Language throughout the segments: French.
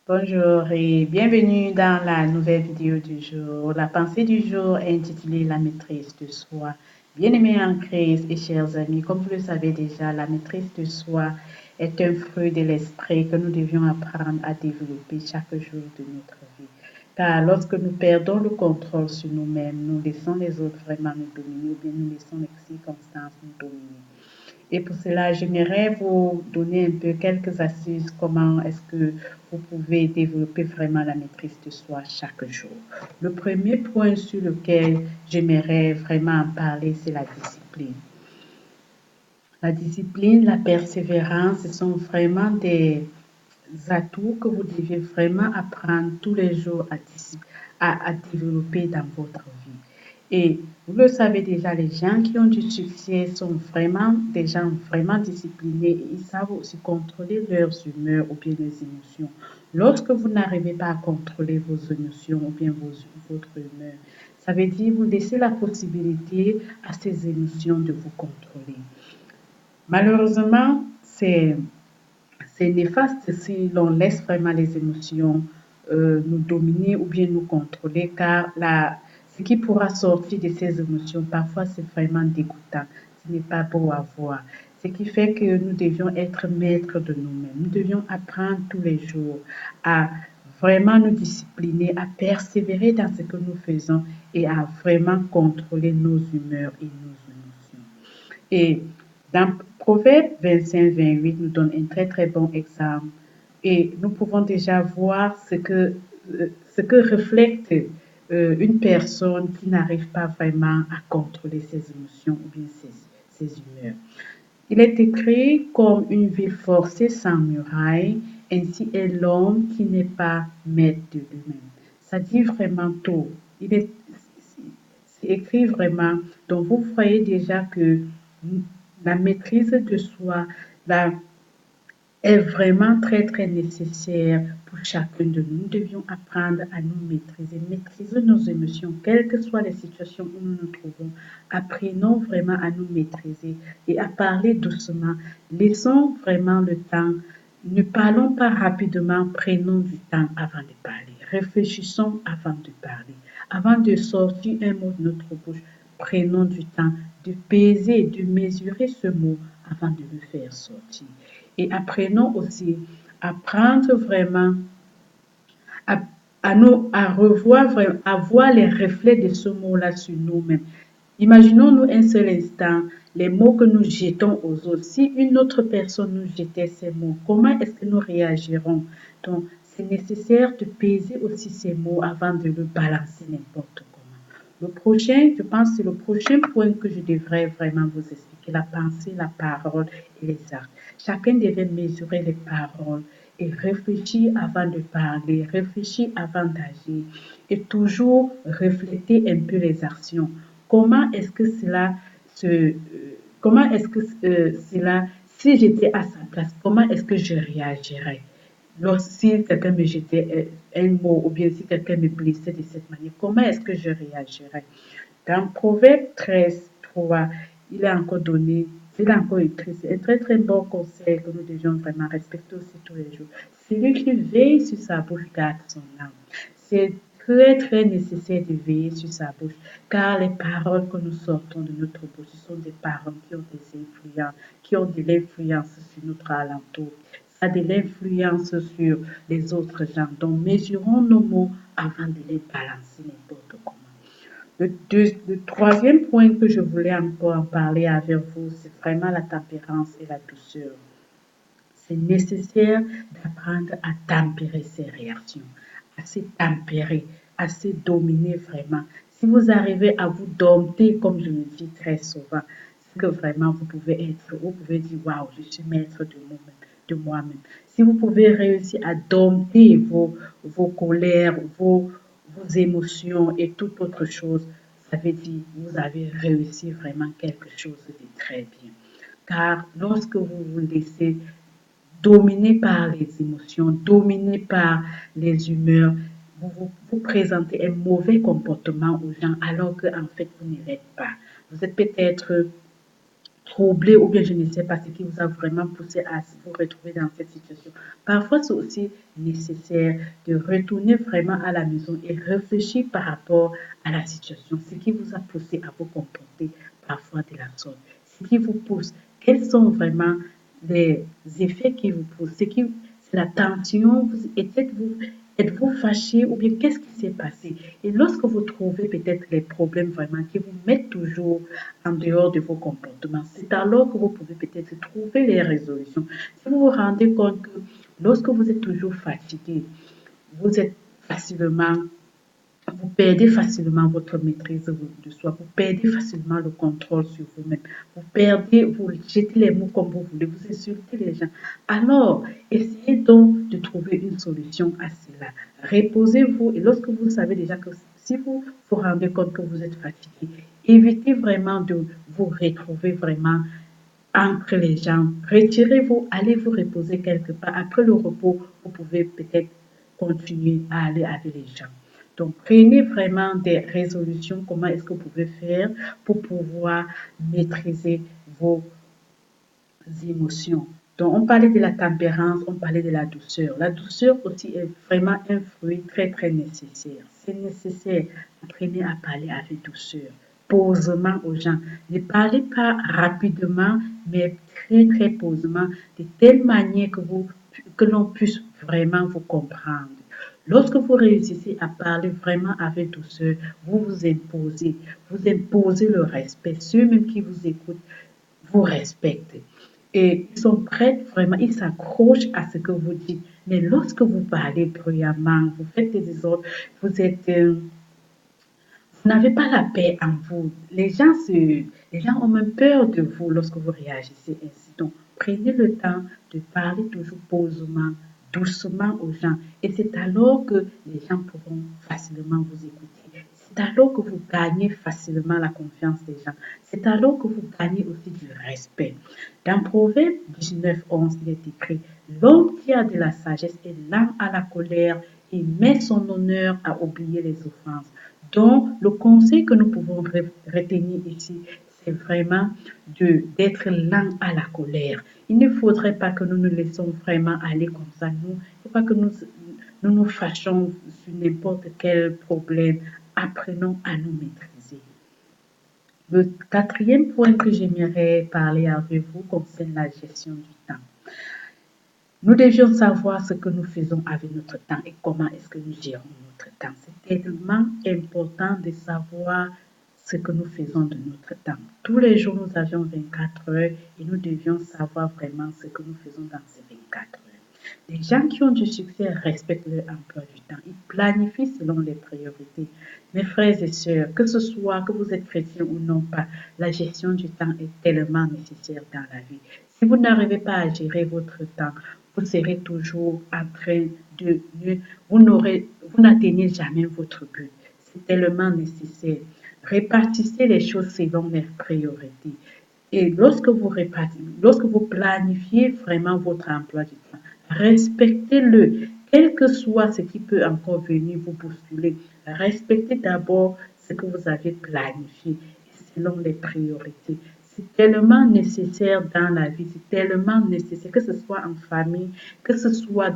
Bonjour et bienvenue dans la nouvelle vidéo du jour. La pensée du jour est intitulée La maîtrise de soi. Bien-aimés en Christ et chers amis, comme vous le savez déjà, la maîtrise de soi est un fruit de l'esprit que nous devions apprendre à développer chaque jour de notre vie. Car lorsque nous perdons le contrôle sur nous-mêmes, nous laissons les autres vraiment nous dominer ou bien nous laissons les circonstances nous dominer. Et pour cela, j'aimerais vous donner un peu quelques astuces comment est-ce que vous pouvez développer vraiment la maîtrise de soi chaque jour. Le premier point sur lequel j'aimerais vraiment en parler, c'est la discipline. La discipline, la persévérance, ce sont vraiment des atouts que vous devez vraiment apprendre tous les jours à développer dans votre vie. Et vous le savez déjà, les gens qui ont du succès sont vraiment des gens vraiment disciplinés et ils savent aussi contrôler leurs humeurs ou bien les émotions. Lorsque vous n'arrivez pas à contrôler vos émotions ou bien votre humeur, ça veut dire vous laissez la possibilité à ces émotions de vous contrôler. Malheureusement, c'est néfaste si l'on laisse vraiment les émotions nous dominer ou bien nous contrôler, car ce qui pourra sortir de ces émotions, parfois c'est vraiment dégoûtant, ce n'est pas beau à voir. Ce qui fait que nous devions être maîtres de nous-mêmes. Nous devions apprendre tous les jours à vraiment nous discipliner, à persévérer dans ce que nous faisons et à vraiment contrôler nos humeurs et nos émotions. Et dans Proverbe 25-28 nous donne un très très bon exemple. Et nous pouvons déjà voir ce que reflète une personne qui n'arrive pas vraiment à contrôler ses émotions ou bien ses humeurs. Il est écrit comme une ville forcée sans muraille, ainsi est l'homme qui n'est pas maître de lui-même. Ça dit vraiment tout. C'est écrit vraiment. Donc vous voyez déjà que la maîtrise de soi la, est vraiment très très nécessaire pour chacun de nous. Nous devions apprendre à nous maîtriser nos émotions, quelles que soient les situations où nous nous trouvons. Apprenons vraiment à nous maîtriser et à parler doucement. Laissons vraiment le temps. Ne parlons pas rapidement, prenons du temps avant de parler. Réfléchissons avant de parler. Avant de sortir un mot de notre bouche, prenons du temps de peser, de mesurer ce mot avant de le faire sortir. Et apprenons aussi à prendre vraiment, à, à revoir, à voir les reflets de ce mot-là sur nous-mêmes. Imaginons-nous un seul instant les mots que nous jetons aux autres. Si une autre personne nous jetait ces mots, comment est-ce que nous réagirons? Donc, c'est nécessaire de peser aussi ces mots avant de le balancer n'importe comment. Le prochain, je pense, c'est le prochain point que je devrais vraiment vous expliquer, la pensée, la parole et les actes. Chacun devait mesurer les paroles et réfléchir avant de parler, réfléchir avant d'agir et toujours refléter un peu les actions. Comment est-ce que cela se... comment est-ce que cela, si j'étais à sa place, comment est-ce que je réagirais? Si quelqu'un me jetait un mot ou bien si quelqu'un me blessait de cette manière, comment est-ce que je réagirais? Dans Proverbe 13:3, il est encore donné, il a encore écrit, c'est un très très bon conseil que nous devions vraiment respecter aussi tous les jours. Celui qui veille sur sa bouche garde son âme. C'est très très nécessaire de veiller sur sa bouche, car les paroles que nous sortons de notre bouche, ce sont des paroles qui ont des influences, qui ont de l'influence sur notre alentour. Ça a de l'influence sur les autres gens. Donc mesurons nos mots avant de les balancer n'importe comment. Le troisième point que je voulais encore en parler avec vous, c'est vraiment la tempérance et la douceur. C'est nécessaire d'apprendre à tempérer ses réactions, à se tempérer, à se dominer vraiment. Si vous arrivez à vous dompter, comme je le dis très souvent, c'est que vraiment vous pouvez dire waouh, je suis maître de moi-même. Si vous pouvez réussir à dompter vos colères, vos émotions et toute autre chose, ça veut dire que vous avez réussi vraiment quelque chose de très bien. Car lorsque vous vous laissez dominer par les émotions, dominer par les humeurs, vous présentez un mauvais comportement aux gens alors qu'en fait vous ne l'êtes pas. Vous êtes peut-être troublé ou bien je ne sais pas ce qui vous a vraiment poussé à vous retrouver dans cette situation. Parfois, c'est aussi nécessaire de retourner vraiment à la maison et réfléchir par rapport à la situation, ce qui vous a poussé à vous comporter parfois de la sorte, ce qui vous pousse, quels sont vraiment les effets qui vous poussent, c'est la tension, êtes-vous fâché ou bien qu'est-ce qui s'est passé? Et lorsque vous trouvez peut-être les problèmes vraiment qui vous mettent toujours en dehors de vos comportements, c'est alors que vous pouvez peut-être trouver les résolutions. Si vous vous rendez compte que lorsque vous êtes toujours fatigué, vous êtes facilement vous perdez facilement votre maîtrise de soi, vous perdez facilement le contrôle sur vous-même, vous jetez les mots comme vous voulez, vous insultez les gens. Alors, essayez donc de trouver une solution à cela. Reposez-vous et lorsque vous savez déjà que si vous vous rendez compte que vous êtes fatigué, évitez vraiment de vous retrouver vraiment entre les gens. Retirez-vous, allez vous reposer quelque part. Après le repos, vous pouvez peut-être continuer à aller avec les gens. Donc, prenez vraiment des résolutions. Comment est-ce que vous pouvez faire pour pouvoir maîtriser vos émotions. Donc, on parlait de la tempérance, on parlait de la douceur. La douceur aussi est vraiment un fruit très, très nécessaire. C'est nécessaire. Apprenez à parler avec douceur, posément aux gens. Ne parlez pas rapidement, mais très, très posément, de telle manière que l'on puisse vraiment vous comprendre. Lorsque vous réussissez à parler vraiment avec douceur, vous imposez le respect. Ceux même qui vous écoutent vous respectent. Et ils sont prêts, vraiment, ils s'accrochent à ce que vous dites. Mais lorsque vous parlez bruyamment, vous faites des désordres, vous n'avez pas la paix en vous. Les gens ont même peur de vous lorsque vous réagissez ainsi. Donc, prenez le temps de parler toujours posément, doucement aux gens. Et c'est alors que les gens pourront facilement vous écouter. C'est alors que vous gagnez facilement la confiance des gens. C'est alors que vous gagnez aussi du respect. Dans Proverbe 19:11, il est écrit: l'homme qui a de la sagesse est lent à la colère et met son honneur à oublier les offenses. Donc, le conseil que nous pouvons retenir ici, c'est vraiment d'être lent à la colère. Il ne faudrait pas que nous nous laissons vraiment aller comme ça. Il ne faut pas que nous fâchons sur n'importe quel problème. Apprenons à nous maîtriser. Le quatrième point que j'aimerais parler avec vous concerne la gestion du temps. Nous devions savoir ce que nous faisons avec notre temps et comment est-ce que nous gérons notre temps. C'est tellement important de savoir ce que nous faisons de notre temps. Tous les jours, nous avions 24 heures et nous devions savoir vraiment ce que nous faisons dans ces 24 heures. Les gens qui ont du succès respectent leur emploi du temps. Ils planifient selon les priorités. Mes frères et sœurs, que ce soit que vous êtes chrétien ou non pas, la gestion du temps est tellement nécessaire dans la vie. Si vous n'arrivez pas à gérer votre temps, vous serez toujours en train de... Vous n'atteignez jamais votre but. C'est tellement nécessaire. Répartissez les choses selon les priorités. Et lorsque vous planifiez vraiment votre emploi du temps, respectez-le, quel que soit ce qui peut encore venir vous bousculer. Respectez d'abord ce que vous avez planifié selon les priorités. C'est tellement nécessaire dans la vie, c'est tellement nécessaire, que ce soit en famille, que ce soit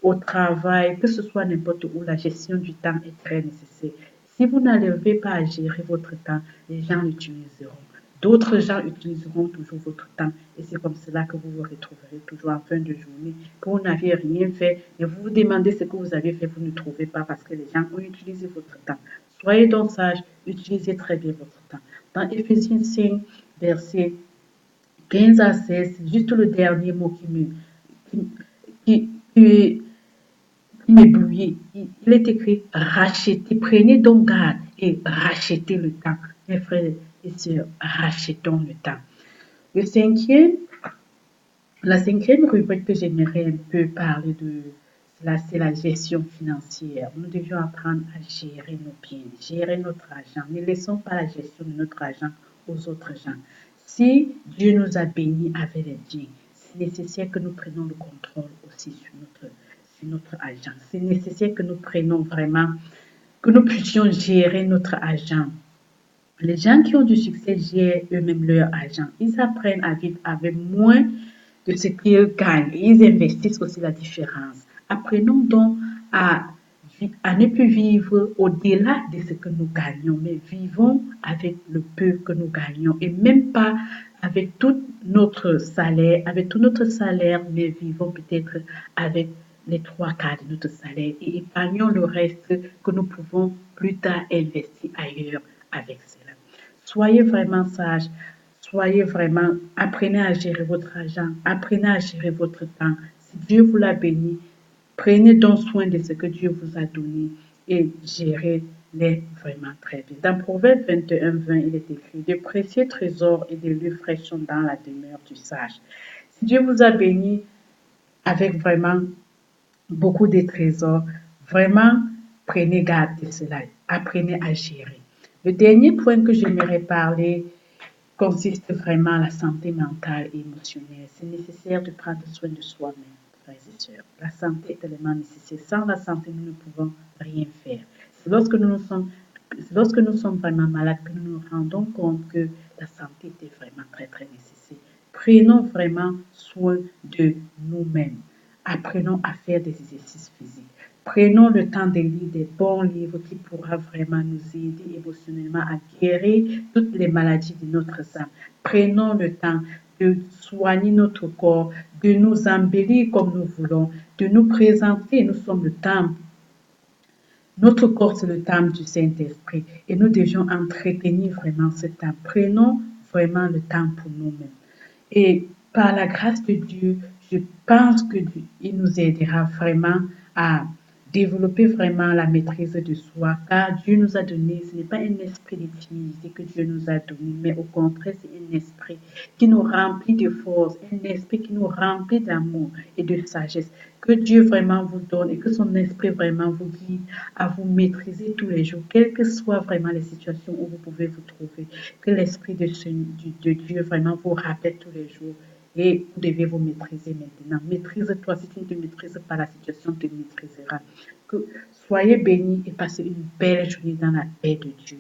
au travail, que ce soit n'importe où, la gestion du temps est très nécessaire. Si vous n'arrivez pas à gérer votre temps, les gens l'utiliseront. D'autres gens utiliseront toujours votre temps et c'est comme cela que vous vous retrouverez toujours en fin de journée, que vous n'aviez rien fait et vous vous demandez ce que vous avez fait, vous ne trouvez pas parce que les gens ont utilisé votre temps. Soyez donc sages, utilisez très bien votre temps. Dans Éphésiens 5, versets 15 à 16, c'est juste le dernier mot qui, qui, m'éblouit. Il est écrit rachetez, prenez donc garde et rachetez le temps. Mes frères et sœurs, rachetons le temps. Le cinquième, la cinquième rubrique que j'aimerais un peu parler de, c'est la gestion financière. Nous devions apprendre à gérer nos biens, gérer notre argent. Ne laissons pas la gestion de notre argent aux autres gens. Si Dieu nous a bénis avec les biens, c'est nécessaire que nous prenions le contrôle aussi sur notre argent. C'est nécessaire que nous prenions vraiment, que nous puissions gérer notre argent. Les gens qui ont du succès gèrent eux-mêmes leur argent. Ils apprennent à vivre avec moins de ce qu'ils gagnent. Et ils investissent aussi la différence. Apprenons donc à, à ne plus vivre au-delà de ce que nous gagnons, mais vivons avec le peu que nous gagnons et même pas avec tout notre salaire, mais vivons peut-être avec les trois quarts de notre salaire et épargnons le reste que nous pouvons plus tard investir ailleurs avec cela. Soyez vraiment sage, soyez vraiment, apprenez à gérer votre argent, apprenez à gérer votre temps. Si Dieu vous l'a béni, prenez donc soin de ce que Dieu vous a donné et gérez-les vraiment très bien. Dans Proverbe 21, 20, il est écrit, de précieux trésors et de l'huile fraîche sont dans la demeure du sage. Si Dieu vous a béni avec vraiment beaucoup de trésors, vraiment prenez garde de cela, apprenez à gérer. Le dernier point que j'aimerais parler consiste vraiment à la santé mentale et émotionnelle. C'est nécessaire de prendre soin de soi-même, frères et sœurs. La santé est tellement nécessaire. Sans la santé, nous ne pouvons rien faire. C'est lorsque nous sommes vraiment malades que nous nous rendons compte que la santé est vraiment très, très nécessaire. Prenons vraiment soin de nous-mêmes. Apprenons à faire des exercices physiques. Prenons le temps de lire des bons livres qui pourra vraiment nous aider émotionnellement à guérir toutes les maladies de notre âme. Prenons le temps de soigner notre corps, de nous embellir comme nous voulons, de nous présenter. Nous sommes le temple. Notre corps, c'est le temple du Saint-Esprit et nous devions entretenir vraiment ce temple. Prenons vraiment le temps pour nous-mêmes. Et par la grâce de Dieu, je pense qu'il nous aidera vraiment à développer vraiment la maîtrise de soi, car Dieu nous a donné, ce n'est pas un esprit de timidité que Dieu nous a donné, mais au contraire, c'est un esprit qui nous remplit de force, un esprit qui nous remplit d'amour et de sagesse. Que Dieu vraiment vous donne et que son esprit vraiment vous guide à vous maîtriser tous les jours, quelles que soient vraiment les situations où vous pouvez vous trouver. Que l'esprit de Dieu vraiment vous rappelle tous les jours. Et vous devez vous maîtriser maintenant. Maîtrise-toi. Si tu ne te maîtrises pas, la situation te maîtrisera. Que soyez bénis et passez une belle journée dans la paix de Dieu.